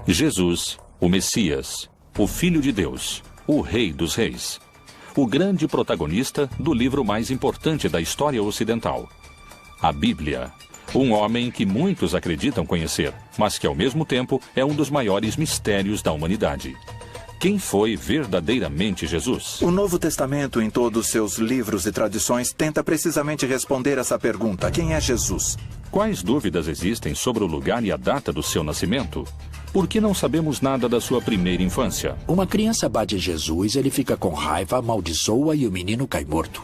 Jesus, o Messias, o Filho de Deus, o Rei dos Reis. O grande protagonista do livro mais importante da história ocidental, a Bíblia. Um homem que muitos acreditam conhecer, mas que ao mesmo tempo é um dos maiores mistérios da humanidade. Quem foi verdadeiramente Jesus? O Novo Testamento, em todos seus livros e tradições, tenta precisamente responder essa pergunta: quem é Jesus? Quais dúvidas existem sobre o lugar e a data do seu nascimento? Por que não sabemos nada da sua primeira infância? Uma criança bate em Jesus, ele fica com raiva, amaldiçoa e o menino cai morto.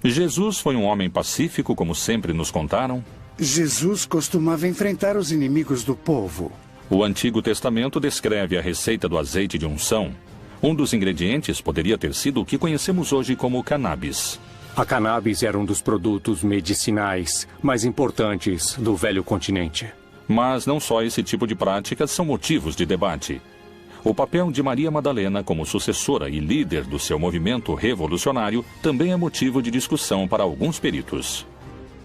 Jesus foi um homem pacífico, como sempre nos contaram? Jesus costumava enfrentar os inimigos do povo. O Antigo Testamento descreve a receita do azeite de unção. Um dos ingredientes poderia ter sido o que conhecemos hoje como cannabis. A cannabis era um dos produtos medicinais mais importantes do velho continente. Mas não só esse tipo de práticas são motivos de debate. O papel de Maria Madalena como sucessora e líder do seu movimento revolucionário também é motivo de discussão para alguns peritos.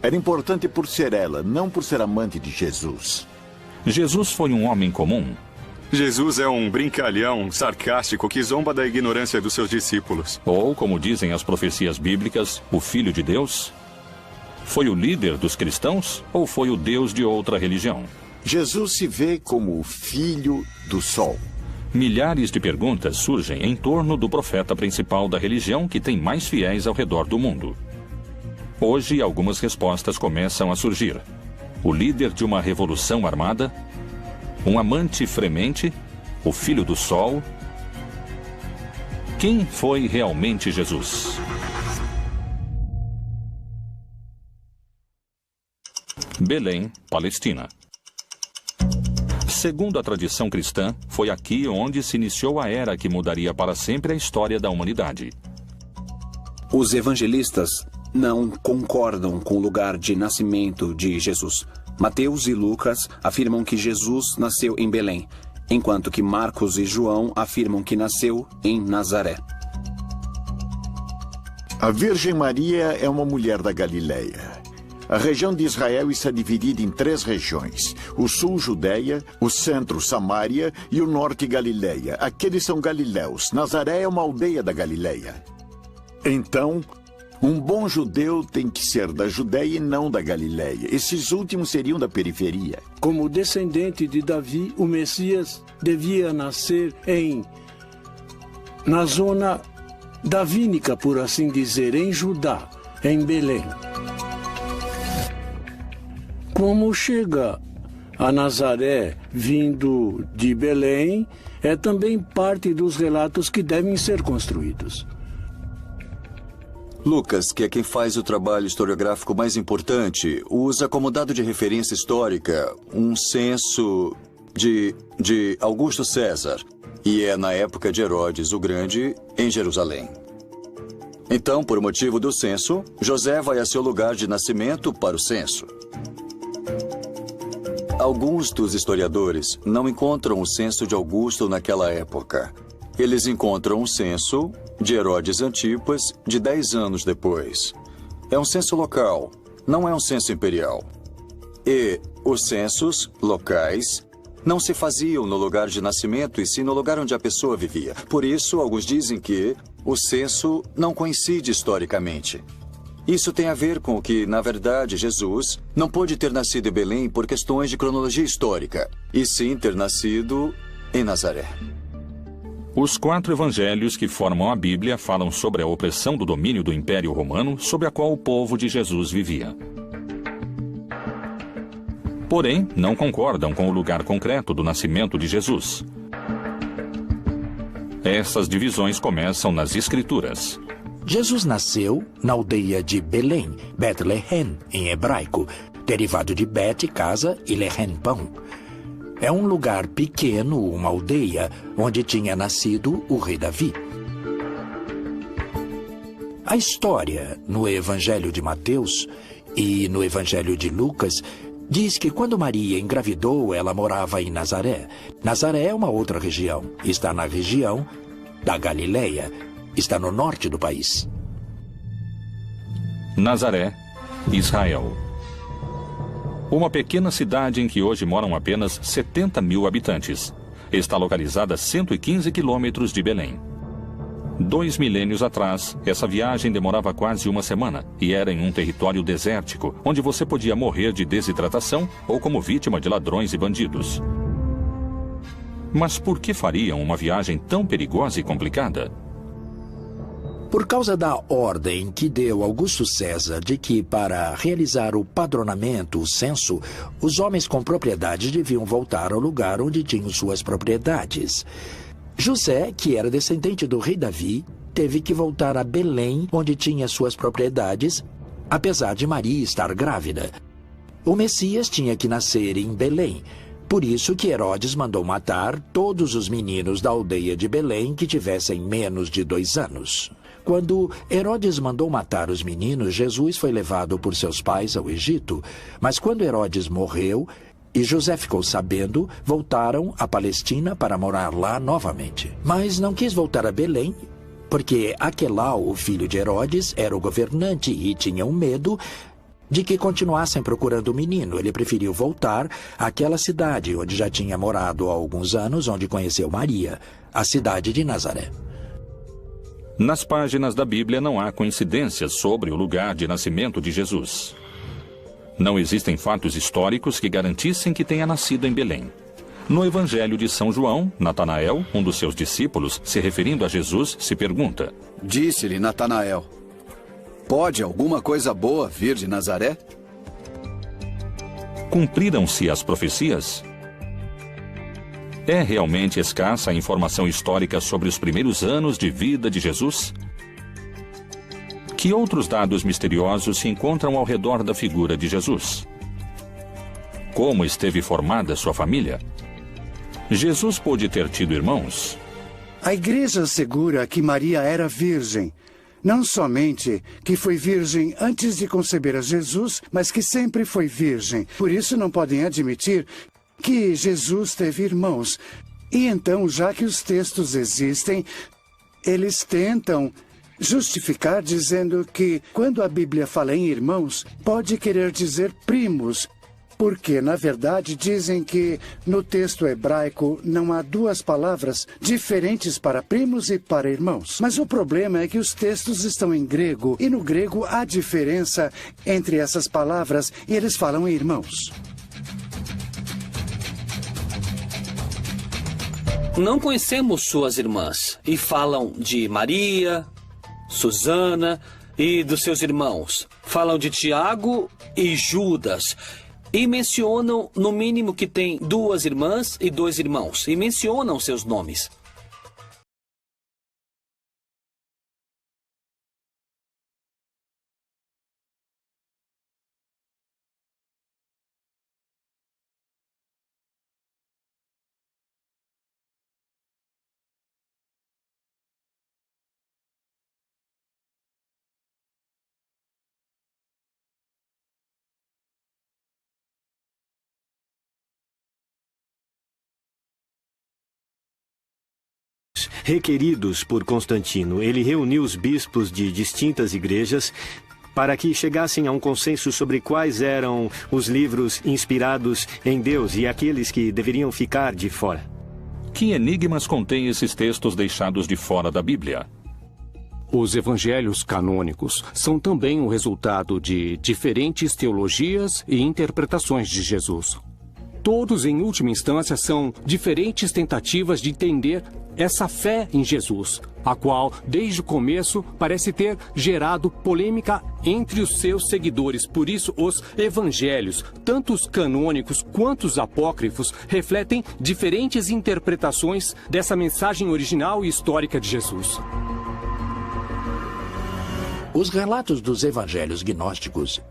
Era importante por ser ela, não por ser amante de Jesus. Jesus foi um homem comum. Jesus é um brincalhão sarcástico que zomba da ignorância dos seus discípulos. Ou, como dizem as profecias bíblicas, o Filho de Deus? Foi o líder dos cristãos ou foi o Deus de outra religião? Jesus se vê como o Filho do Sol. Milhares de perguntas surgem em torno do profeta principal da religião que tem mais fiéis ao redor do mundo. Hoje, algumas respostas começam a surgir. O líder de uma revolução armada? Um amante fremente? O Filho do Sol? Quem foi realmente Jesus? Belém, Palestina. Segundo a tradição cristã, foi aqui onde se iniciou a era que mudaria para sempre a história da humanidade. Os evangelistas não concordam com o lugar de nascimento de Jesus. Mateus e Lucas afirmam que Jesus nasceu em Belém, enquanto que Marcos e João afirmam que nasceu em Nazaré. A Virgem Maria é uma mulher da Galileia. A região de Israel está dividida em 3 regiões: o sul, Judeia, o centro, Samaria e o norte, Galileia. Aqueles são galileus. Nazaré é uma aldeia da Galileia. Então, um bom judeu tem que ser da Judeia e não da Galileia. Esses últimos seriam da periferia. Como descendente de Davi, o Messias devia nascer na zona davínica, por assim dizer, em Judá, em Belém. Como chega a Nazaré vindo de Belém, é também parte dos relatos que devem ser construídos. Lucas, que é quem faz o trabalho historiográfico mais importante, usa como dado de referência histórica um censo de Augusto César, e é na época de Herodes o Grande, em Jerusalém. Então, por motivo do censo, José vai a seu lugar de nascimento para o censo. Alguns dos historiadores não encontram o censo de Augusto naquela época. Eles encontram um censo de Herodes Antipas de 10 anos depois. É um censo local, não é um censo imperial. E os censos locais não se faziam no lugar de nascimento e sim no lugar onde a pessoa vivia. Por isso, alguns dizem que o censo não coincide historicamente. Isso tem a ver com que, na verdade, Jesus não pôde ter nascido em Belém por questões de cronologia histórica, e sim ter nascido em Nazaré. Os 4 evangelhos que formam a Bíblia falam sobre a opressão do domínio do Império Romano sobre a qual o povo de Jesus vivia. Porém, não concordam com o lugar concreto do nascimento de Jesus. Essas divisões começam nas Escrituras. Jesus nasceu na aldeia de Belém, Bethlehem, em hebraico, derivado de Bet, casa, e Lehem, pão. É um lugar pequeno, uma aldeia, onde tinha nascido o rei Davi. A história, no Evangelho de Mateus e no Evangelho de Lucas, diz que quando Maria engravidou, ela morava em Nazaré. Nazaré é uma outra região. Está na região da Galileia. Está no norte do país. Nazaré, Israel. Uma pequena cidade em que hoje moram apenas 70 mil habitantes. está localizada a 115 quilômetros de Belém. 2 milênios atrás, essa viagem demorava quase uma semana e era em um território desértico, onde você podia morrer de desidratação ou como vítima de ladrões e bandidos. Mas por que fariam uma viagem tão perigosa e complicada? Por causa da ordem que deu Augusto César de que, para realizar o padronamento, o censo, os homens com propriedades deviam voltar ao lugar onde tinham suas propriedades. José, que era descendente do rei Davi, teve que voltar a Belém, onde tinha suas propriedades, apesar de Maria estar grávida. O Messias tinha que nascer em Belém. Por isso que Herodes mandou matar todos os meninos da aldeia de Belém que tivessem menos de 2 anos. Quando Herodes mandou matar os meninos, Jesus foi levado por seus pais ao Egito. Mas quando Herodes morreu e José ficou sabendo, voltaram à Palestina para morar lá novamente. Mas não quis voltar a Belém, porque Aquelau, o filho de Herodes, era o governante e tinha um medo de que continuassem procurando o menino. Ele preferiu voltar àquela cidade onde já tinha morado há alguns anos, onde conheceu Maria, a cidade de Nazaré. Nas páginas da Bíblia não há coincidências sobre o lugar de nascimento de Jesus. Não existem fatos históricos que garantissem que tenha nascido em Belém. No Evangelho de São João, Natanael, um dos seus discípulos, se referindo a Jesus, se pergunta: Disse-lhe Natanael: Pode alguma coisa boa vir de Nazaré? Cumpriram-se as profecias? É realmente escassa a informação histórica sobre os primeiros anos de vida de Jesus? Que outros dados misteriosos se encontram ao redor da figura de Jesus? Como esteve formada sua família? Jesus pôde ter tido irmãos? A igreja assegura que Maria era virgem. Não somente que foi virgem antes de conceber a Jesus, mas que sempre foi virgem. Por isso não podem admitir que Jesus teve irmãos. E então, já que os textos existem, eles tentam justificar dizendo que, quando a Bíblia fala em irmãos, pode querer dizer primos, porque, na verdade, dizem que no texto hebraico não há 2 palavras diferentes para primos e para irmãos. Mas o problema é que os textos estão em grego, e no grego há diferença entre essas palavras, e eles falam em irmãos. Não conhecemos suas irmãs, e falam de Maria, Susana e dos seus irmãos. Falam de Tiago e Judas. E mencionam, no mínimo, que tem 2 irmãs e 2 irmãos. E mencionam seus nomes. Requeridos por Constantino, ele reuniu os bispos de distintas igrejas para que chegassem a um consenso sobre quais eram os livros inspirados em Deus e aqueles que deveriam ficar de fora. Que enigmas contêm esses textos deixados de fora da Bíblia? Os evangelhos canônicos são também o resultado de diferentes teologias e interpretações de Jesus. Todos, em última instância, são diferentes tentativas de entender essa fé em Jesus, a qual, desde o começo, parece ter gerado polêmica entre os seus seguidores. Por isso, os evangelhos, tanto os canônicos quanto os apócrifos, refletem diferentes interpretações dessa mensagem original e histórica de Jesus. Os relatos dos evangelhos gnósticos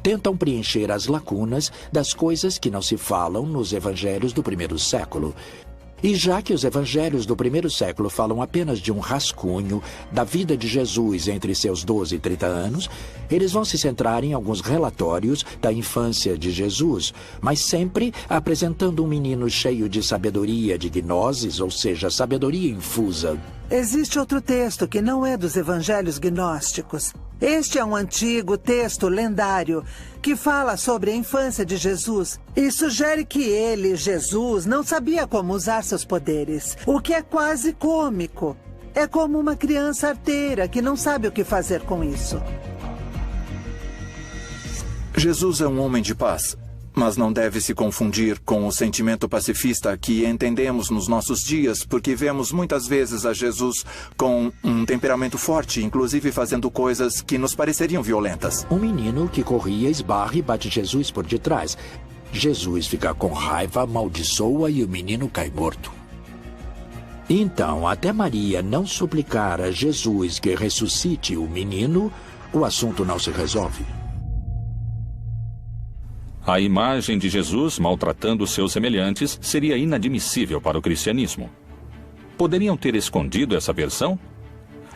tentam preencher as lacunas das coisas que não se falam nos evangelhos do primeiro século. E já que os evangelhos do primeiro século falam apenas de um rascunho da vida de Jesus entre seus 12 e 30 anos, eles vão se centrar em alguns relatórios da infância de Jesus, mas sempre apresentando um menino cheio de sabedoria de gnoses, ou seja, sabedoria infusa. Existe outro texto que não é dos evangelhos gnósticos. Este é um antigo texto lendário que fala sobre a infância de Jesus e sugere que ele, Jesus, não sabia como usar seus poderes, o que é quase cômico. É como uma criança arteira que não sabe o que fazer com isso. Jesus é um homem de paz, mas não deve se confundir com o sentimento pacifista que entendemos nos nossos dias, porque vemos muitas vezes a Jesus com um temperamento forte, inclusive fazendo coisas que nos pareceriam violentas. Um menino que corria esbarra e bate Jesus por detrás. Jesus fica com raiva, amaldiçoa e o menino cai morto. Então, até Maria não suplicar a Jesus que ressuscite o menino, o assunto não se resolve. A imagem de Jesus maltratando seus semelhantes seria inadmissível para o cristianismo. Poderiam ter escondido essa versão?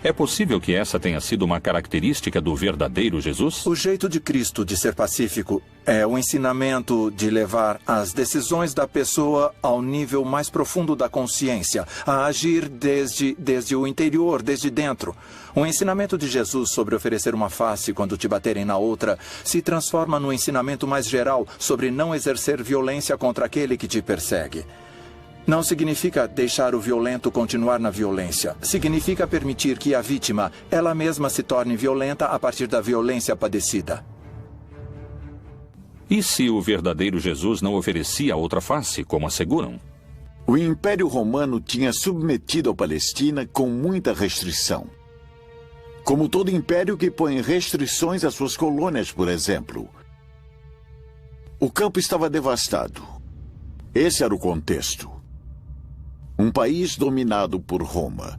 É possível que essa tenha sido uma característica do verdadeiro Jesus? O jeito de Cristo de ser pacífico é o ensinamento de levar as decisões da pessoa ao nível mais profundo da consciência, a agir desde o interior, desde dentro. O ensinamento de Jesus sobre oferecer uma face quando te baterem na outra se transforma no ensinamento mais geral sobre não exercer violência contra aquele que te persegue. Não significa deixar o violento continuar na violência. Significa permitir que a vítima, ela mesma, se torne violenta a partir da violência padecida. E se o verdadeiro Jesus não oferecia outra face, como asseguram? O Império Romano tinha submetido a Palestina com muita restrição. Como todo império que põe restrições às suas colônias, por exemplo. O campo estava devastado. Esse era o contexto. Um país dominado por Roma.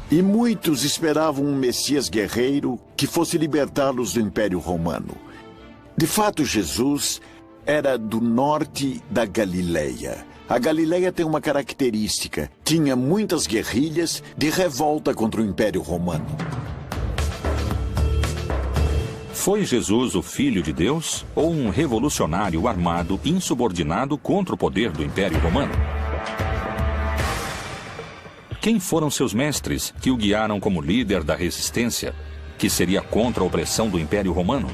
E muitos esperavam um Messias guerreiro que fosse libertá-los do Império Romano. De fato, Jesus era do norte da Galileia. A Galileia tem uma característica: tinha muitas guerrilhas de revolta contra o Império Romano. Foi Jesus o Filho de Deus ou um revolucionário armado insubordinado contra o poder do Império Romano? Quem foram seus mestres que o guiaram como líder da resistência, que seria contra a opressão do Império Romano?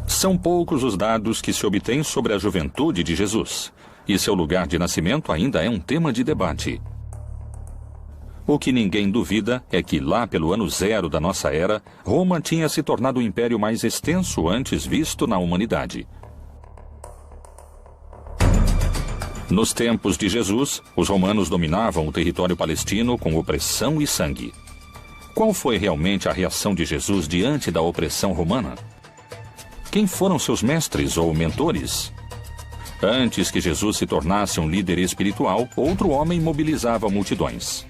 São poucos os dados que se obtêm sobre a juventude de Jesus, e seu lugar de nascimento ainda é um tema de debate. O que ninguém duvida é que lá pelo ano 0 da nossa era, Roma tinha se tornado o império mais extenso antes visto na humanidade. Nos tempos de Jesus, os romanos dominavam o território palestino com opressão e sangue. Qual foi realmente a reação de Jesus diante da opressão romana? Quem foram seus mestres ou mentores? Antes que Jesus se tornasse um líder espiritual, outro homem mobilizava multidões.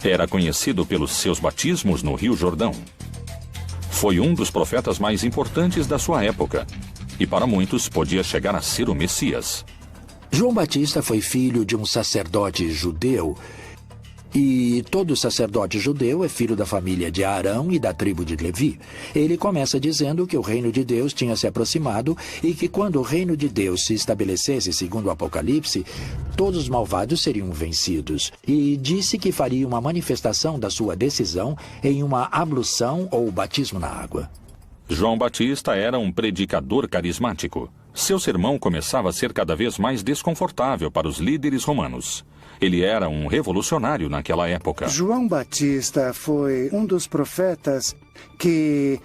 Era conhecido pelos seus batismos no Rio Jordão. Foi um dos profetas mais importantes da sua época, e para muitos podia chegar a ser o Messias. João Batista foi filho de um sacerdote judeu. E todo sacerdote judeu é filho da família de Arão e da tribo de Levi. Ele começa dizendo que o reino de Deus tinha se aproximado e que quando o reino de Deus se estabelecesse, segundo o Apocalipse, todos os malvados seriam vencidos. E disse que faria uma manifestação da sua decisão em uma ablução ou batismo na água. João Batista era um predicador carismático. Seu sermão começava a ser cada vez mais desconfortável para os líderes romanos. Ele era um revolucionário naquela época. João Batista foi um dos profetas que,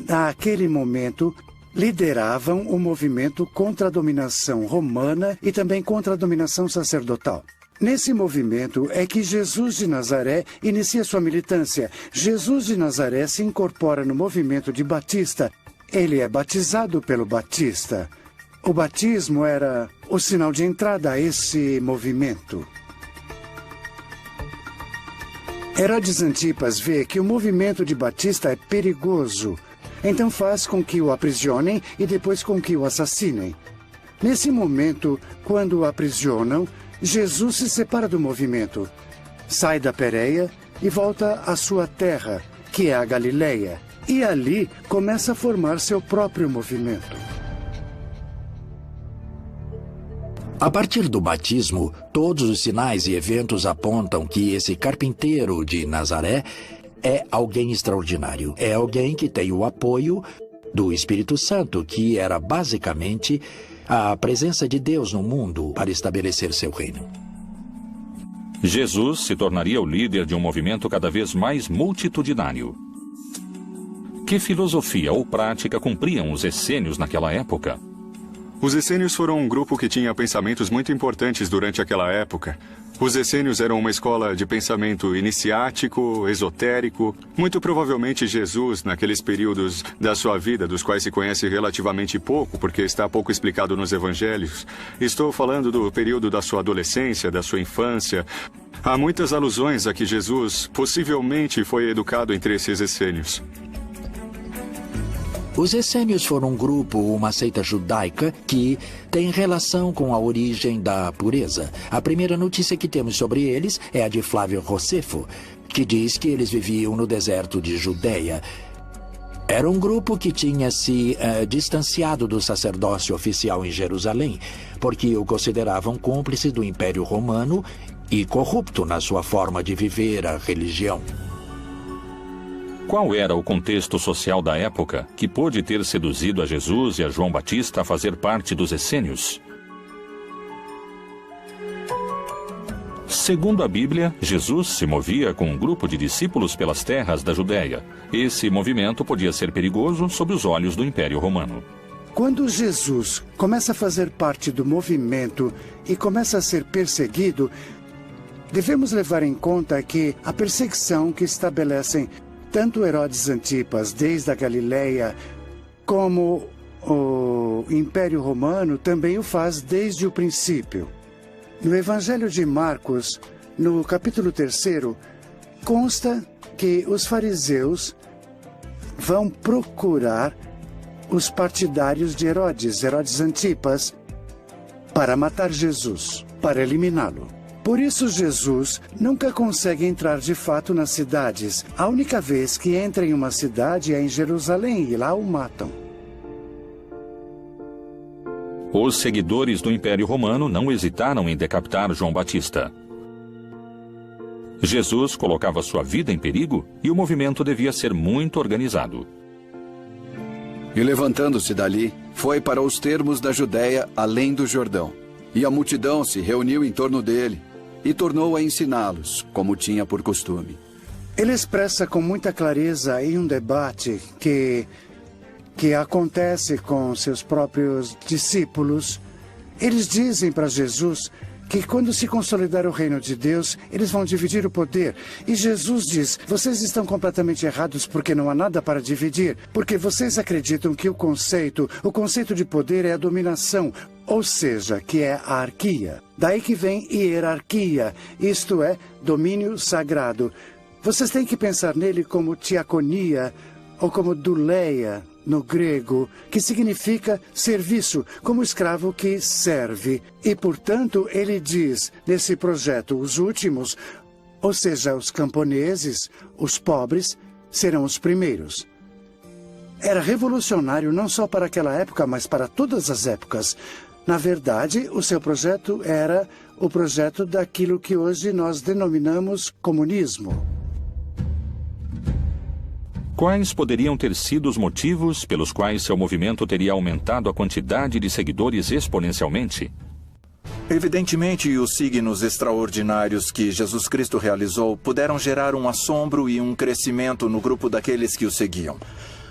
naquele momento, lideravam o movimento contra a dominação romana e também contra a dominação sacerdotal. Nesse movimento é que Jesus de Nazaré inicia sua militância. Jesus de Nazaré se incorpora no movimento de Batista. Ele é batizado pelo Batista. O batismo era o sinal de entrada a esse movimento. Herodes Antipas vê que o movimento de Batista é perigoso, então faz com que o aprisionem e depois com que o assassinem. Nesse momento, quando o aprisionam, Jesus se separa do movimento, sai da Pérea e volta à sua terra, que é a Galileia, e ali começa a formar seu próprio movimento. A partir do batismo, todos os sinais e eventos apontam que esse carpinteiro de Nazaré é alguém extraordinário. É alguém que tem o apoio do Espírito Santo, que era basicamente a presença de Deus no mundo para estabelecer seu reino. Jesus se tornaria o líder de um movimento cada vez mais multitudinário. Que filosofia ou prática cumpriam os essênios naquela época? Os essênios foram um grupo que tinha pensamentos muito importantes durante aquela época. Os essênios eram uma escola de pensamento iniciático, esotérico. Muito provavelmente Jesus, naqueles períodos da sua vida, dos quais se conhece relativamente pouco, porque está pouco explicado nos evangelhos. Estou falando do período da sua adolescência, da sua infância. Há muitas alusões a que Jesus possivelmente foi educado entre esses essênios. Os essênios foram um grupo, uma seita judaica, que tem relação com a origem da pureza. A primeira notícia que temos sobre eles é a de Flávio Josefo, que diz que eles viviam no deserto de Judeia. Era um grupo que tinha se distanciado do sacerdócio oficial em Jerusalém, porque o consideravam cúmplice do Império Romano e corrupto na sua forma de viver a religião. Qual era o contexto social da época que pôde ter seduzido a Jesus e a João Batista a fazer parte dos essênios? Segundo a Bíblia, Jesus se movia com um grupo de discípulos pelas terras da Judéia. Esse movimento podia ser perigoso sob os olhos do Império Romano. Quando Jesus começa a fazer parte do movimento e começa a ser perseguido, devemos levar em conta que a perseguição que estabelecem tanto Herodes Antipas, desde a Galileia, como o Império Romano, também o faz desde o princípio. No Evangelho de Marcos, no capítulo 3, consta que os fariseus vão procurar os partidários de Herodes Antipas, para matar Jesus, para eliminá-lo. Por isso, Jesus nunca consegue entrar de fato nas cidades. A única vez que entra em uma cidade é em Jerusalém e lá o matam. Os seguidores do Império Romano não hesitaram em decapitar João Batista. Jesus colocava sua vida em perigo e o movimento devia ser muito organizado. E levantando-se dali, foi para os termos da Judéia, além do Jordão. E a multidão se reuniu em torno dele e tornou a ensiná-los, como tinha por costume. Ele expressa com muita clareza em um debate que acontece com seus próprios discípulos. Eles dizem para Jesus que quando se consolidar o reino de Deus, eles vão dividir o poder. E Jesus diz, vocês estão completamente errados porque não há nada para dividir. Porque vocês acreditam que o conceito de poder é a dominação, ou seja, que é a arquia. Daí que vem hierarquia, isto é, domínio sagrado. Vocês têm que pensar nele como diaconia ou como douleia, no grego, que significa serviço, como escravo que serve. E, portanto, ele diz, nesse projeto, os últimos, ou seja, os camponeses, os pobres, serão os primeiros. Era revolucionário não só para aquela época, mas para todas as épocas. Na verdade, o seu projeto era o projeto daquilo que hoje nós denominamos comunismo. Quais poderiam ter sido os motivos pelos quais seu movimento teria aumentado a quantidade de seguidores exponencialmente? Evidentemente, os signos extraordinários que Jesus Cristo realizou puderam gerar um assombro e um crescimento no grupo daqueles que o seguiam.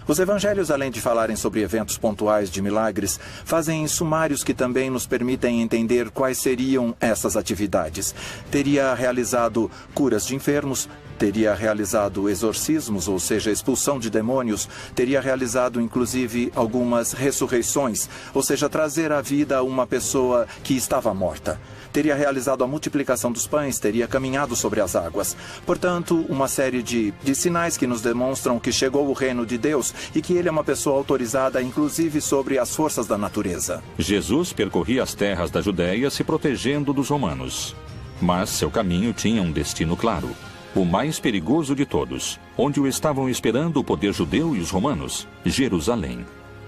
Os evangelhos, além de falarem sobre eventos pontuais de milagres, fazem sumários que também nos permitem entender quais seriam essas atividades. Teria realizado curas de enfermos, teria realizado exorcismos, ou seja, expulsão de demônios, teria realizado inclusive algumas ressurreições, ou seja, trazer à vida uma pessoa que estava morta. Teria realizado a multiplicação dos pães, teria caminhado sobre as águas. Portanto, uma série de sinais que nos demonstram que chegou o reino de Deus e que ele é uma pessoa autorizada, inclusive, sobre as forças da natureza. Jesus percorria as terras da Judéia se protegendo dos romanos. Mas seu caminho tinha um destino claro. O mais perigoso de todos, onde o estavam esperando o poder judeu e os romanos, Jerusalém.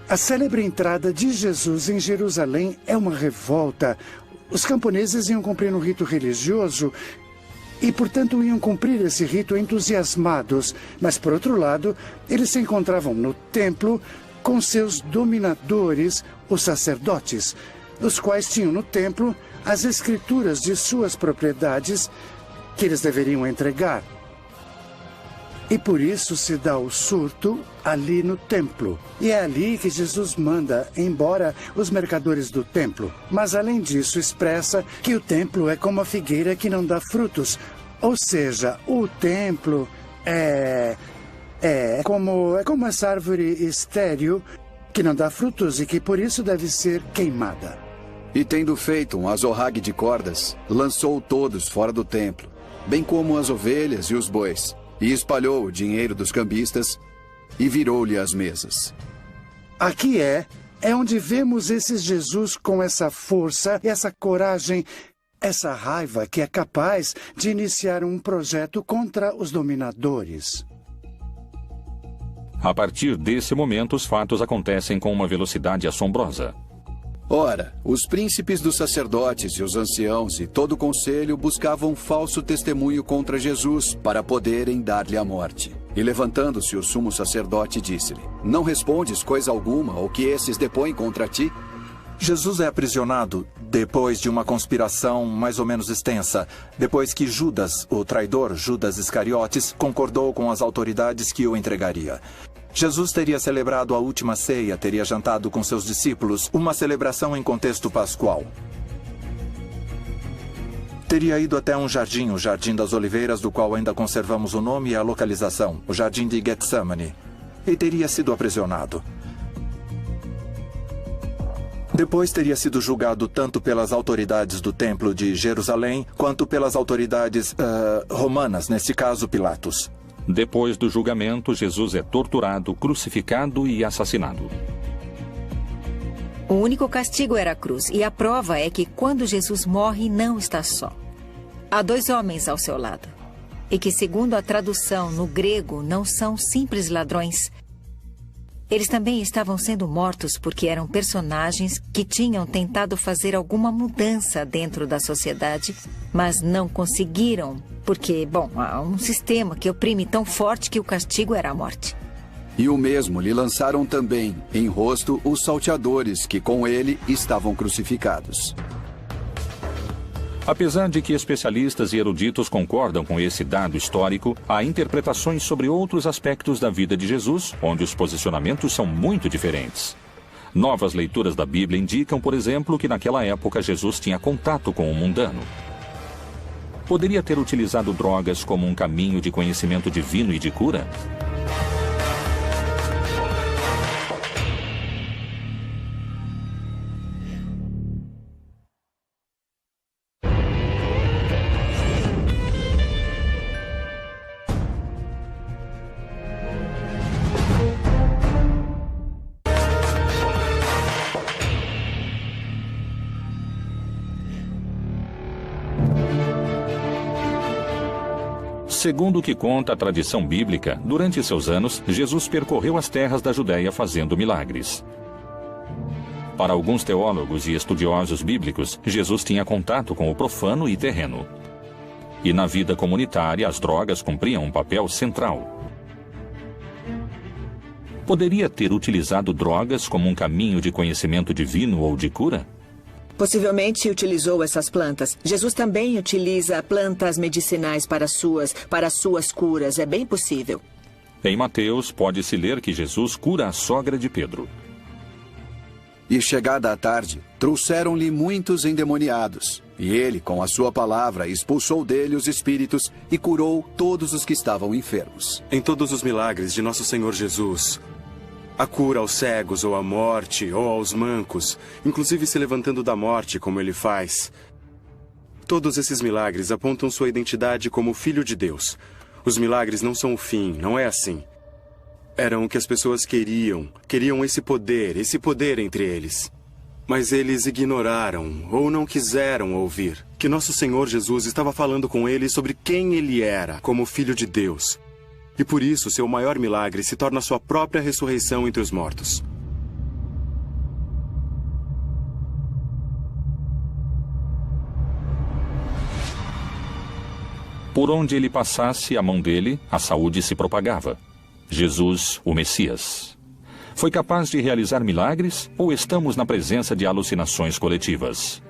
A célebre entrada de Jesus em Jerusalém é uma revolta. Os camponeses iam cumprir um rito religioso e, portanto, iam cumprir esse rito entusiasmados. Mas, por outro lado, eles se encontravam no templo com seus dominadores, os sacerdotes, os quais tinham no templo as escrituras de suas propriedades que eles deveriam entregar. E por isso se dá o surto ali no templo. E é ali que Jesus manda embora os mercadores do templo. Mas além disso expressa que o templo é como a figueira que não dá frutos. Ou seja, o templo é como essa árvore estéril que não dá frutos e que por isso deve ser queimada. E tendo feito um azorrague de cordas, lançou todos fora do templo, bem como as ovelhas e os bois. E espalhou o dinheiro dos cambistas e virou-lhe as mesas. Aqui é onde vemos esse Jesus com essa força, essa coragem, essa raiva que é capaz de iniciar um projeto contra os dominadores. A partir desse momento, os fatos acontecem com uma velocidade assombrosa. Ora, os príncipes dos sacerdotes e os anciãos e todo o conselho buscavam falso testemunho contra Jesus para poderem dar-lhe a morte. E levantando-se o sumo sacerdote disse-lhe: Não respondes coisa alguma ao que esses depõem contra ti? Jesus é aprisionado depois de uma conspiração mais ou menos extensa, depois que Judas, o traidor Judas Iscariotes, concordou com as autoridades que o entregaria. Jesus teria celebrado a última ceia, teria jantado com seus discípulos, uma celebração em contexto pascual. Teria ido até um jardim, o Jardim das Oliveiras, do qual ainda conservamos o nome e a localização, o Jardim de Getsemane, e teria sido aprisionado. Depois teria sido julgado tanto pelas autoridades do Templo de Jerusalém, quanto pelas autoridades romanas, nesse caso Pilatos. Depois do julgamento, Jesus é torturado, crucificado e assassinado. O único castigo era a cruz, e a prova é que quando Jesus morre, não está só. Há 2 homens ao seu lado, e que, segundo a tradução no grego, não são simples ladrões. Eles também estavam sendo mortos porque eram personagens que tinham tentado fazer alguma mudança dentro da sociedade, mas não conseguiram, porque, há um sistema que oprime tão forte que o castigo era a morte. E o mesmo lhe lançaram também em rosto os salteadores que com ele estavam crucificados. Apesar de que especialistas e eruditos concordam com esse dado histórico, há interpretações sobre outros aspectos da vida de Jesus, onde os posicionamentos são muito diferentes. Novas leituras da Bíblia indicam, por exemplo, que naquela época Jesus tinha contato com o mundano. Poderia ter utilizado drogas como um caminho de conhecimento divino e de cura? Segundo o que conta a tradição bíblica, durante seus anos, Jesus percorreu as terras da Judéia fazendo milagres. Para alguns teólogos e estudiosos bíblicos, Jesus tinha contato com o profano e terreno. E na vida comunitária, as drogas cumpriam um papel central. Poderia ter utilizado drogas como um caminho de conhecimento divino ou de cura? Possivelmente utilizou essas plantas. Jesus também utiliza plantas medicinais para suas curas. É bem possível. Em Mateus, pode-se ler que Jesus cura a sogra de Pedro. E chegada a tarde, trouxeram-lhe muitos endemoniados. E ele, com a sua palavra, expulsou dele os espíritos e curou todos os que estavam enfermos. Em todos os milagres de nosso Senhor Jesus, a cura aos cegos, ou à morte, ou aos mancos, inclusive se levantando da morte, como ele faz. Todos esses milagres apontam sua identidade como Filho de Deus. Os milagres não são o fim, não é assim. Eram o que as pessoas queriam esse poder entre eles. Mas eles ignoraram ou não quiseram ouvir que nosso Senhor Jesus estava falando com eles sobre quem ele era como Filho de Deus. E por isso seu maior milagre se torna sua própria ressurreição entre os mortos. Por onde ele passasse a mão dele, a saúde se propagava. Jesus, o Messias. Foi capaz de realizar milagres ou estamos na presença de alucinações coletivas?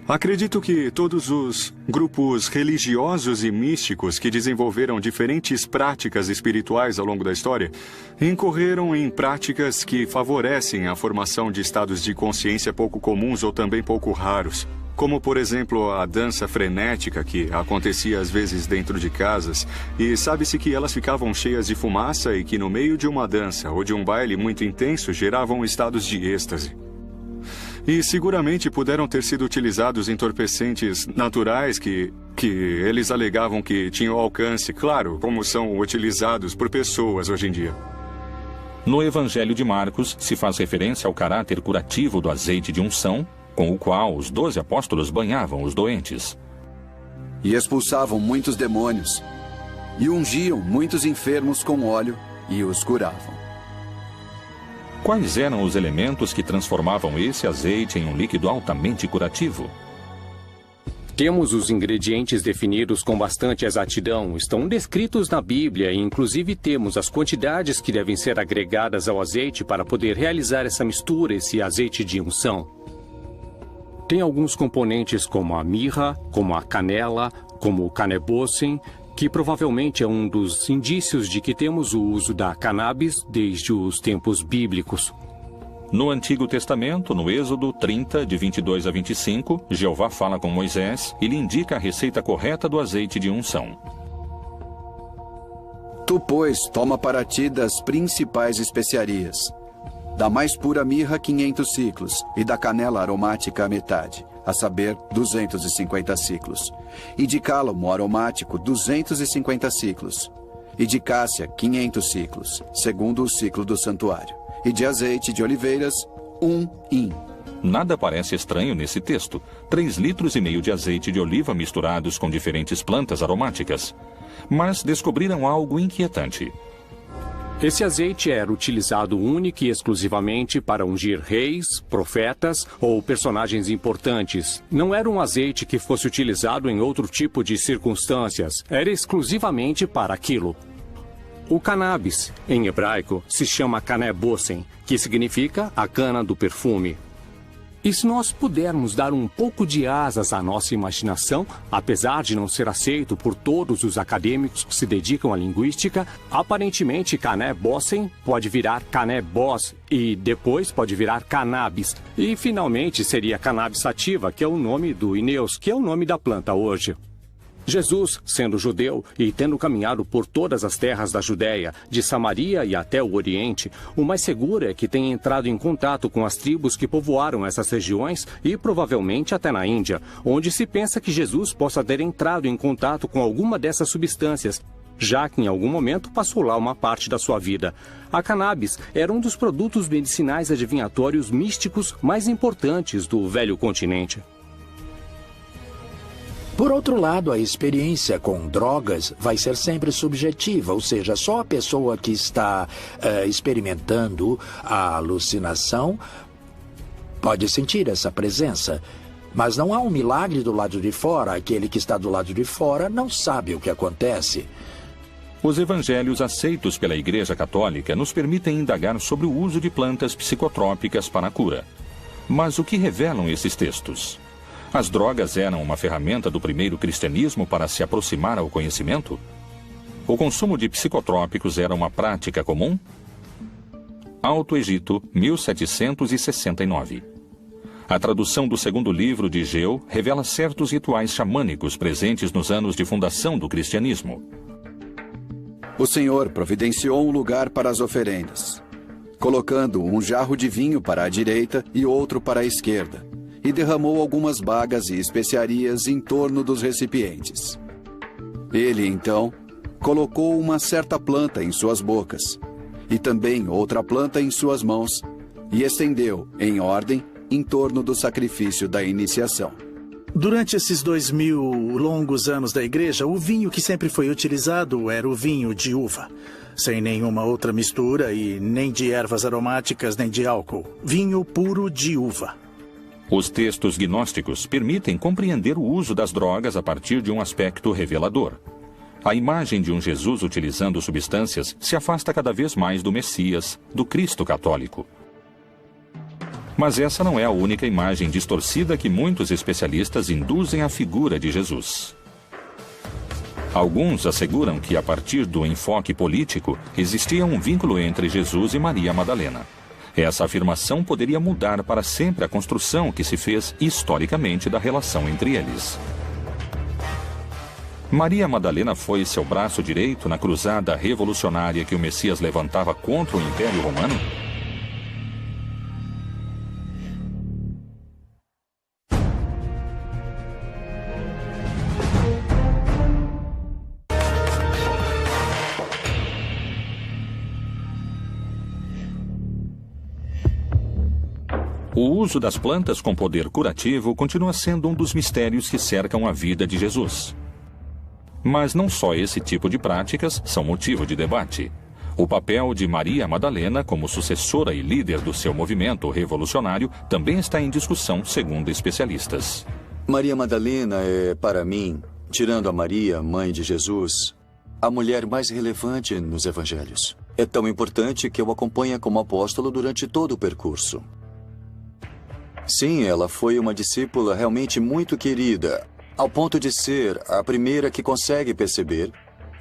Acredito que todos os grupos religiosos e místicos que desenvolveram diferentes práticas espirituais ao longo da história incorreram em práticas que favorecem a formação de estados de consciência pouco comuns ou também pouco raros. Como, por exemplo, a dança frenética que acontecia às vezes dentro de casas, e sabe-se que elas ficavam cheias de fumaça e que no meio de uma dança ou de um baile muito intenso geravam estados de êxtase. E seguramente puderam ter sido utilizados entorpecentes naturais que eles alegavam que tinham alcance, claro, como são utilizados por pessoas hoje em dia. No Evangelho de Marcos se faz referência ao caráter curativo do azeite de unção, com o qual os 12 apóstolos banhavam os doentes. E expulsavam muitos demônios, e ungiam muitos enfermos com óleo, e os curavam. Quais eram os elementos que transformavam esse azeite em um líquido altamente curativo? Temos os ingredientes definidos com bastante exatidão, estão descritos na Bíblia e inclusive temos as quantidades que devem ser agregadas ao azeite para poder realizar essa mistura, esse azeite de unção. Tem alguns componentes como a mirra, como a canela, como o canebossem, que provavelmente é um dos indícios de que temos o uso da cannabis desde os tempos bíblicos. No Antigo Testamento, no Êxodo 30, de 22 a 25, Jeová fala com Moisés e lhe indica a receita correta do azeite de unção. Tu, pois, toma para ti das principais especiarias. Da mais pura mirra, 500 ciclos, e da canela aromática a metade, a saber, 250 ciclos. E de cálamo aromático, 250 ciclos. E de cássia, 500 ciclos, segundo o ciclo do santuário. E de azeite de oliveiras, 1 hin. Nada parece estranho nesse texto. 3,5 litros de azeite de oliva misturados com diferentes plantas aromáticas. Mas descobriram algo inquietante. Esse azeite era utilizado única e exclusivamente para ungir reis, profetas ou personagens importantes. Não era um azeite que fosse utilizado em outro tipo de circunstâncias. Era exclusivamente para aquilo. O cannabis, em hebraico, se chama canebossem, que significa a cana do perfume. E se nós pudermos dar um pouco de asas à nossa imaginação, apesar de não ser aceito por todos os acadêmicos que se dedicam à linguística, aparentemente canebossem pode virar canebós e depois pode virar cannabis. E finalmente seria cannabis sativa, que é o nome do Ineus, que é o nome da planta hoje. Jesus, sendo judeu e tendo caminhado por todas as terras da Judéia, de Samaria e até o Oriente, o mais seguro é que tenha entrado em contato com as tribos que povoaram essas regiões e provavelmente até na Índia, onde se pensa que Jesus possa ter entrado em contato com alguma dessas substâncias, já que em algum momento passou lá uma parte da sua vida. A cannabis era um dos produtos medicinais adivinhatórios místicos mais importantes do velho continente. Por outro lado, a experiência com drogas vai ser sempre subjetiva, ou seja, só a pessoa que está experimentando a alucinação pode sentir essa presença. Mas não há um milagre do lado de fora, aquele que está do lado de fora não sabe o que acontece. Os evangelhos aceitos pela Igreja Católica nos permitem indagar sobre o uso de plantas psicotrópicas para a cura. Mas o que revelam esses textos? As drogas eram uma ferramenta do primeiro cristianismo para se aproximar ao conhecimento? O consumo de psicotrópicos era uma prática comum? Alto Egito, 1769. A tradução do segundo livro de Geu revela certos rituais xamânicos presentes nos anos de fundação do cristianismo. O Senhor providenciou um lugar para as oferendas, colocando um jarro de vinho para a direita e outro para a esquerda, e derramou algumas bagas e especiarias em torno dos recipientes. Ele, então, colocou uma certa planta em suas bocas, e também outra planta em suas mãos, e estendeu, em ordem, em torno do sacrifício da iniciação. Durante esses 2000 longos anos da igreja, o vinho que sempre foi utilizado era o vinho de uva, sem nenhuma outra mistura e nem de ervas aromáticas nem de álcool. Vinho puro de uva. Os textos gnósticos permitem compreender o uso das drogas a partir de um aspecto revelador. A imagem de um Jesus utilizando substâncias se afasta cada vez mais do Messias, do Cristo católico. Mas essa não é a única imagem distorcida que muitos especialistas induzem à figura de Jesus. Alguns asseguram que, a partir do enfoque político, existia um vínculo entre Jesus e Maria Madalena. Essa afirmação poderia mudar para sempre a construção que se fez historicamente da relação entre eles. Maria Madalena foi seu braço direito na cruzada revolucionária que o Messias levantava contra o Império Romano? O uso das plantas com poder curativo continua sendo um dos mistérios que cercam a vida de Jesus. Mas não só esse tipo de práticas são motivo de debate. O papel de Maria Madalena como sucessora e líder do seu movimento revolucionário também está em discussão, segundo especialistas. Maria Madalena é, para mim, tirando a Maria, mãe de Jesus, a mulher mais relevante nos evangelhos. É tão importante que eu acompanho como apóstolo durante todo o percurso. Sim, ela foi uma discípula realmente muito querida, ao ponto de ser a primeira que consegue perceber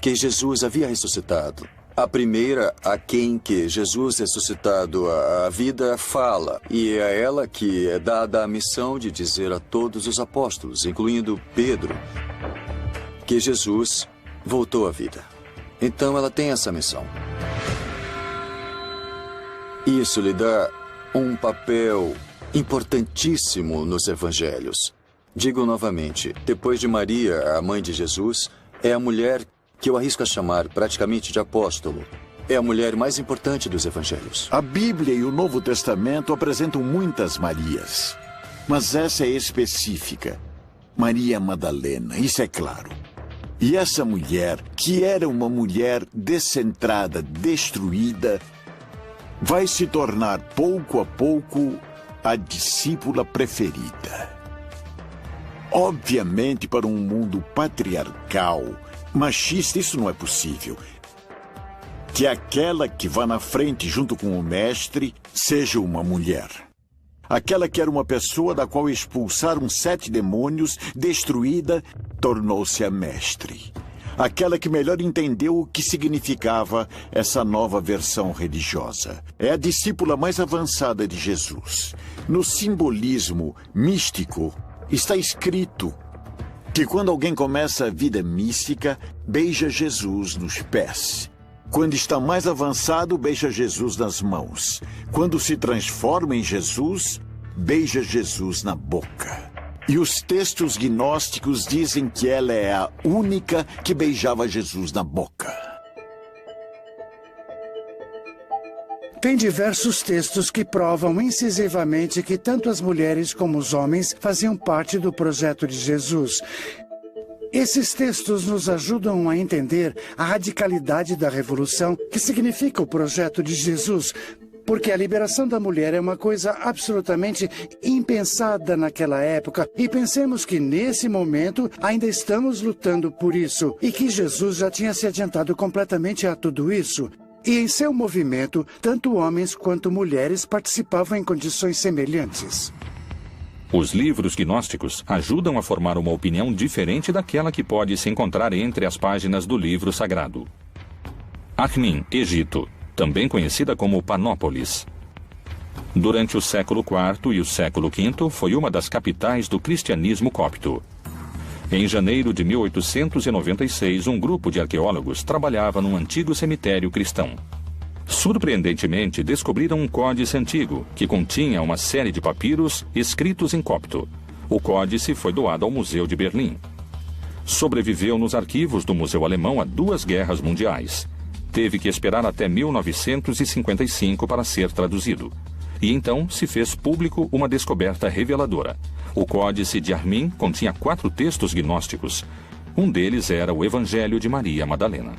que Jesus havia ressuscitado. A primeira a quem que Jesus ressuscitado a vida fala, e é a ela que é dada a missão de dizer a todos os apóstolos, incluindo Pedro, que Jesus voltou à vida. Então ela tem essa missão. Isso lhe dá um papel importantíssimo nos evangelhos. Digo novamente, depois de Maria, a mãe de Jesus, é a mulher que eu arrisco a chamar praticamente de apóstolo. É a mulher mais importante dos evangelhos. A Bíblia e o Novo Testamento apresentam muitas Marias, mas essa é específica. Maria Madalena, isso é claro. E essa mulher, que era uma mulher descentrada, destruída, vai se tornar pouco a pouco a discípula preferida. Obviamente, para um mundo patriarcal, machista, isso não é possível. Que aquela que vá na frente junto com o mestre seja uma mulher. Aquela que era uma pessoa da qual expulsaram 7 demônios, destruída, tornou-se a mestre. Aquela que melhor entendeu o que significava essa nova versão religiosa. É a discípula mais avançada de Jesus. No simbolismo místico, está escrito que quando alguém começa a vida mística, beija Jesus nos pés. Quando está mais avançado, beija Jesus nas mãos. Quando se transforma em Jesus, beija Jesus na boca. E os textos gnósticos dizem que ela é a única que beijava Jesus na boca. Tem diversos textos que provam incisivamente que tanto as mulheres como os homens faziam parte do projeto de Jesus. Esses textos nos ajudam a entender a radicalidade da revolução que significa o projeto de Jesus, porque a liberação da mulher é uma coisa absolutamente impensada naquela época. E pensemos que, nesse momento, ainda estamos lutando por isso. E que Jesus já tinha se adiantado completamente a tudo isso. E em seu movimento, tanto homens quanto mulheres participavam em condições semelhantes. Os livros gnósticos ajudam a formar uma opinião diferente daquela que pode se encontrar entre as páginas do livro sagrado. Akhmin, Egito, também conhecida como Panópolis. Durante o século IV e o século V, foi uma das capitais do cristianismo copto. Em janeiro de 1896, um grupo de arqueólogos trabalhava num antigo cemitério cristão. Surpreendentemente, descobriram um códice antigo, que continha uma série de papiros escritos em copto. O códice foi doado ao Museu de Berlim. Sobreviveu nos arquivos do Museu Alemão a 2 guerras mundiais. Teve que esperar até 1955 para ser traduzido. E então se fez público uma descoberta reveladora. O Códice de Armin continha 4 textos gnósticos. Um deles era o Evangelho de Maria Madalena.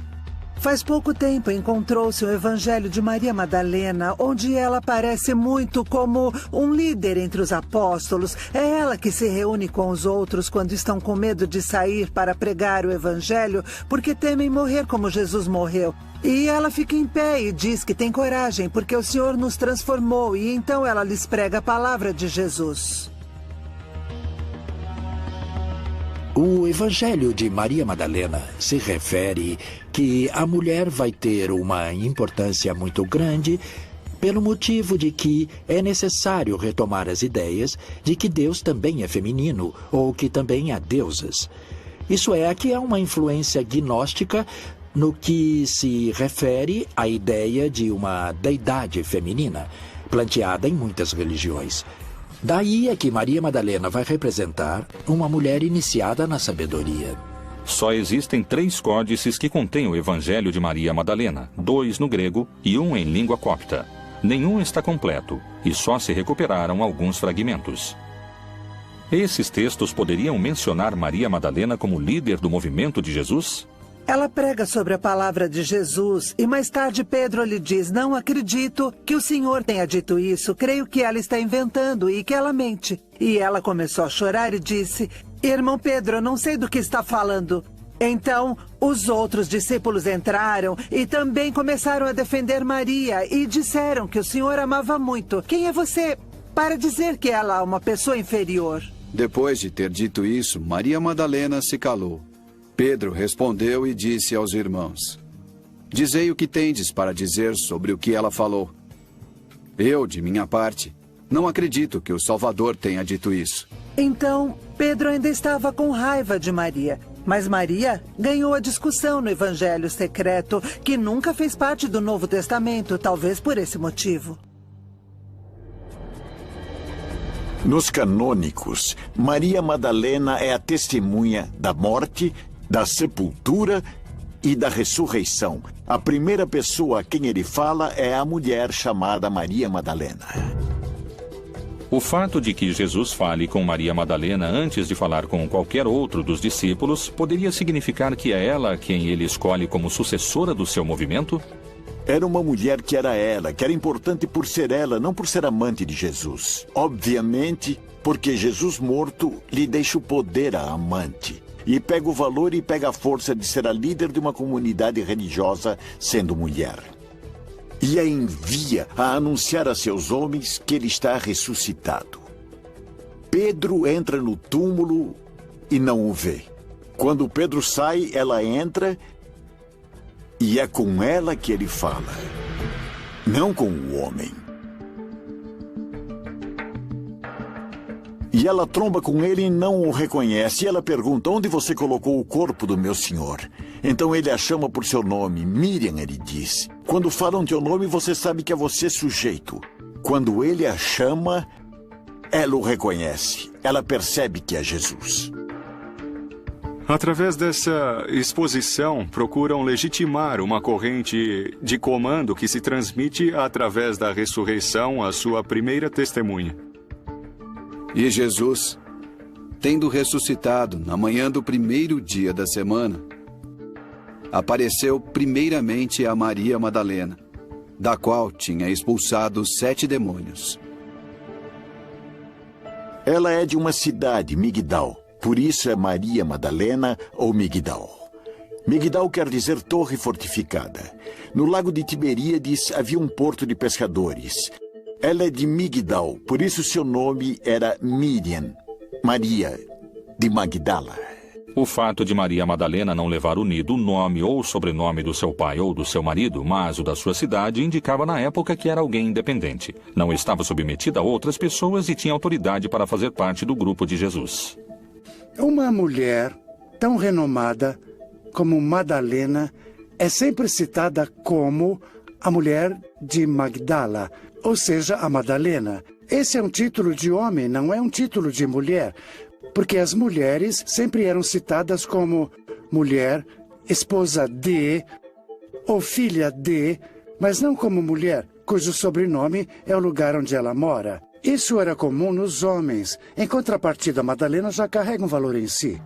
Faz pouco tempo encontrou-se o Evangelho de Maria Madalena, onde ela aparece muito como um líder entre os apóstolos. É ela que se reúne com os outros quando estão com medo de sair para pregar o Evangelho, porque temem morrer como Jesus morreu. E ela fica em pé e diz que tem coragem, porque o Senhor nos transformou, e então ela lhes prega a palavra de Jesus. O Evangelho de Maria Madalena se refere que a mulher vai ter uma importância muito grande pelo motivo de que é necessário retomar as ideias de que Deus também é feminino ou que também há deusas. Isso é, que há uma influência gnóstica no que se refere à ideia de uma deidade feminina, planteada em muitas religiões. Daí é que Maria Madalena vai representar uma mulher iniciada na sabedoria. Só existem 3 códices que contêm o Evangelho de Maria Madalena, 2 no grego e 1 em língua copta. Nenhum está completo e só se recuperaram alguns fragmentos. Esses textos poderiam mencionar Maria Madalena como líder do movimento de Jesus? Ela prega sobre a palavra de Jesus e mais tarde Pedro lhe diz: não acredito que o Senhor tenha dito isso, creio que ela está inventando e que ela mente. E ela começou a chorar e disse: irmão Pedro, eu não sei do que está falando. Então, os outros discípulos entraram e também começaram a defender Maria e disseram que o Senhor amava muito. Quem é você para dizer que ela é uma pessoa inferior? Depois de ter dito isso, Maria Madalena se calou. Pedro respondeu e disse aos irmãos: dizei o que tendes para dizer sobre o que ela falou. Eu, de minha parte, não acredito que o Salvador tenha dito isso. Então, Pedro ainda estava com raiva de Maria. Mas Maria ganhou a discussão no Evangelho secreto, que nunca fez parte do Novo Testamento, talvez por esse motivo. Nos canônicos, Maria Madalena é a testemunha da morte, da sepultura e da ressurreição. A primeira pessoa a quem ele fala é a mulher chamada Maria Madalena. O fato de que Jesus fale com Maria Madalena antes de falar com qualquer outro dos discípulos poderia significar que é ela quem ele escolhe como sucessora do seu movimento? Era uma mulher que era importante por ser ela, não por ser amante de Jesus. Obviamente, porque Jesus morto lhe deixa o poder à amante. E pega o valor e pega a força de ser a líder de uma comunidade religiosa sendo mulher. E a envia a anunciar a seus homens que ele está ressuscitado. Pedro entra no túmulo e não o vê. Quando Pedro sai, ela entra e é com ela que ele fala, não com o homem. E ela tromba com ele e não o reconhece. E ela pergunta: onde você colocou o corpo do meu senhor? Então ele a chama por seu nome. Miriam, ele diz. Quando falam teu nome, você sabe que é você sujeito. Quando ele a chama, ela o reconhece. Ela percebe que é Jesus. Através dessa exposição, procuram legitimar uma corrente de comando que se transmite através da ressurreição à sua primeira testemunha. E Jesus, tendo ressuscitado na manhã do primeiro dia da semana, apareceu primeiramente a Maria Madalena, da qual tinha expulsado 7 demônios. Ela é de uma cidade, Migdal. Por isso é Maria Madalena ou Migdal. Migdal quer dizer torre fortificada. No lago de Tiberíades havia um porto de pescadores. Ela é de Migdal, por isso seu nome era Miriam, Maria de Magdala. O fato de Maria Madalena não levar unido o nome ou o sobrenome do seu pai ou do seu marido, mas o da sua cidade, indicava na época que era alguém independente. Não estava submetida a outras pessoas e tinha autoridade para fazer parte do grupo de Jesus. Uma mulher tão renomada como Madalena é sempre citada como a mulher de Magdala, ou seja, a Madalena. Esse é um título de homem, não é um título de mulher, porque as mulheres sempre eram citadas como mulher, esposa de ou filha de, mas não como mulher, cujo sobrenome é o lugar onde ela mora. Isso era comum nos homens. Em contrapartida, Madalena já carrega um valor em si.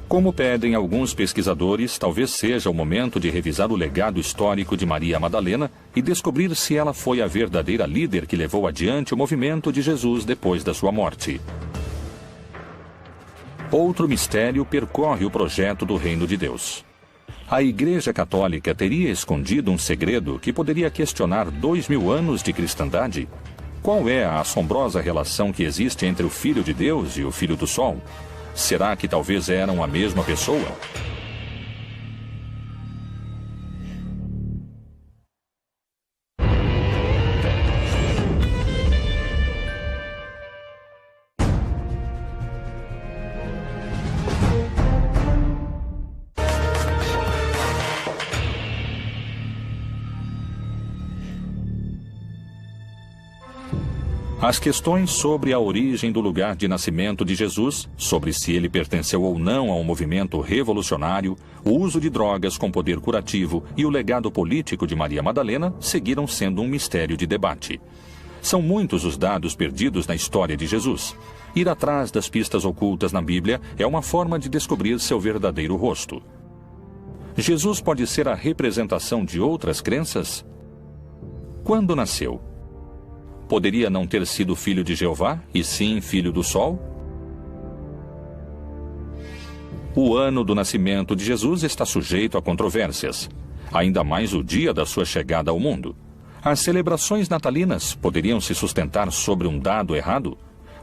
Como pedem alguns pesquisadores, talvez seja o momento de revisar o legado histórico de Maria Madalena e descobrir se ela foi a verdadeira líder que levou adiante o movimento de Jesus depois da sua morte. Outro mistério percorre o projeto do Reino de Deus. A Igreja Católica teria escondido um segredo que poderia questionar 2000 anos de cristandade? Qual é a assombrosa relação que existe entre o Filho de Deus e o Filho do Sol? Será que talvez eram a mesma pessoa? As questões sobre a origem do lugar de nascimento de Jesus, sobre se ele pertenceu ou não a um movimento revolucionário, o uso de drogas com poder curativo e o legado político de Maria Madalena seguiram sendo um mistério de debate. São muitos os dados perdidos na história de Jesus. Ir atrás das pistas ocultas na Bíblia é uma forma de descobrir seu verdadeiro rosto. Jesus pode ser a representação de outras crenças? Quando nasceu? Poderia não ter sido filho de Jeová, e sim filho do Sol? O ano do nascimento de Jesus está sujeito a controvérsias, ainda mais o dia da sua chegada ao mundo. As celebrações natalinas poderiam se sustentar sobre um dado errado?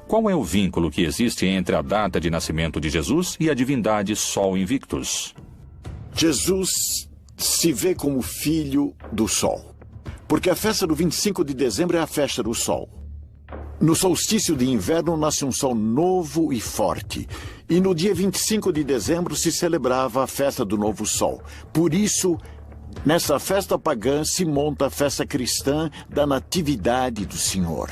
Qual é o vínculo que existe entre a data de nascimento de Jesus e a divindade Sol Invictus? Jesus se vê como filho do Sol. Porque a festa do 25 de dezembro é a festa do sol. No solstício de inverno nasce um sol novo e forte. E no dia 25 de dezembro se celebrava a festa do novo sol. Por isso, nessa festa pagã se monta a festa cristã da Natividade do Senhor.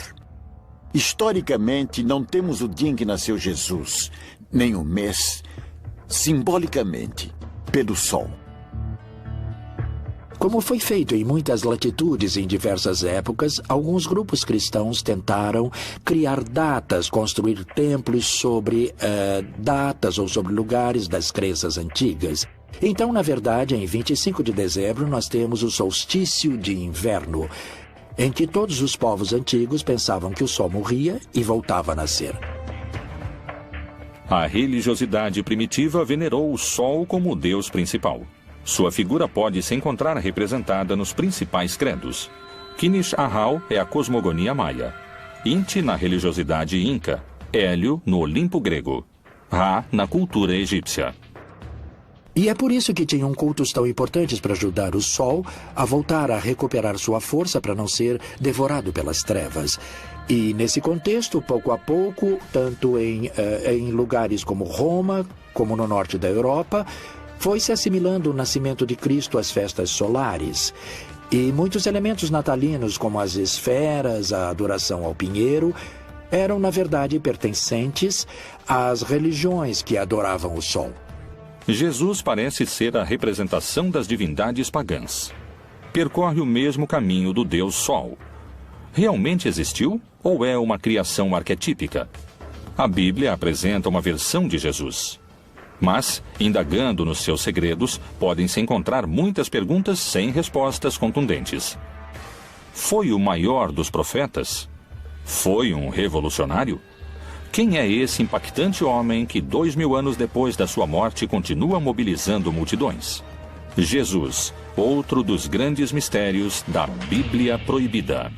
Historicamente, não temos o dia em que nasceu Jesus, nem o mês, simbolicamente, pelo sol. Como foi feito em muitas latitudes em diversas épocas, alguns grupos cristãos tentaram criar datas, construir templos sobre datas ou sobre lugares das crenças antigas. Então, na verdade, em 25 de dezembro, nós temos o solstício de inverno, em que todos os povos antigos pensavam que o sol morria e voltava a nascer. A religiosidade primitiva venerou o sol como o deus principal. Sua figura pode se encontrar representada nos principais credos. Kinish Ahau é a cosmogonia maia, Inti na religiosidade inca, Hélio no Olimpo grego, Ra na cultura egípcia. E é por isso que tinham cultos tão importantes para ajudar o sol a voltar a recuperar sua força para não ser devorado pelas trevas. E nesse contexto, pouco a pouco, tanto em lugares como Roma, como no norte da Europa, foi se assimilando o nascimento de Cristo às festas solares. E muitos elementos natalinos, como as esferas, a adoração ao pinheiro, eram, na verdade, pertencentes às religiões que adoravam o sol. Jesus parece ser a representação das divindades pagãs. Percorre o mesmo caminho do Deus Sol. Realmente existiu ou é uma criação arquetípica? A Bíblia apresenta uma versão de Jesus. Mas, indagando nos seus segredos, podem-se encontrar muitas perguntas sem respostas contundentes. Foi o maior dos profetas? Foi um revolucionário? Quem é esse impactante homem que 2000 anos depois da sua morte continua mobilizando multidões? Jesus, outro dos grandes mistérios da Bíblia Proibida.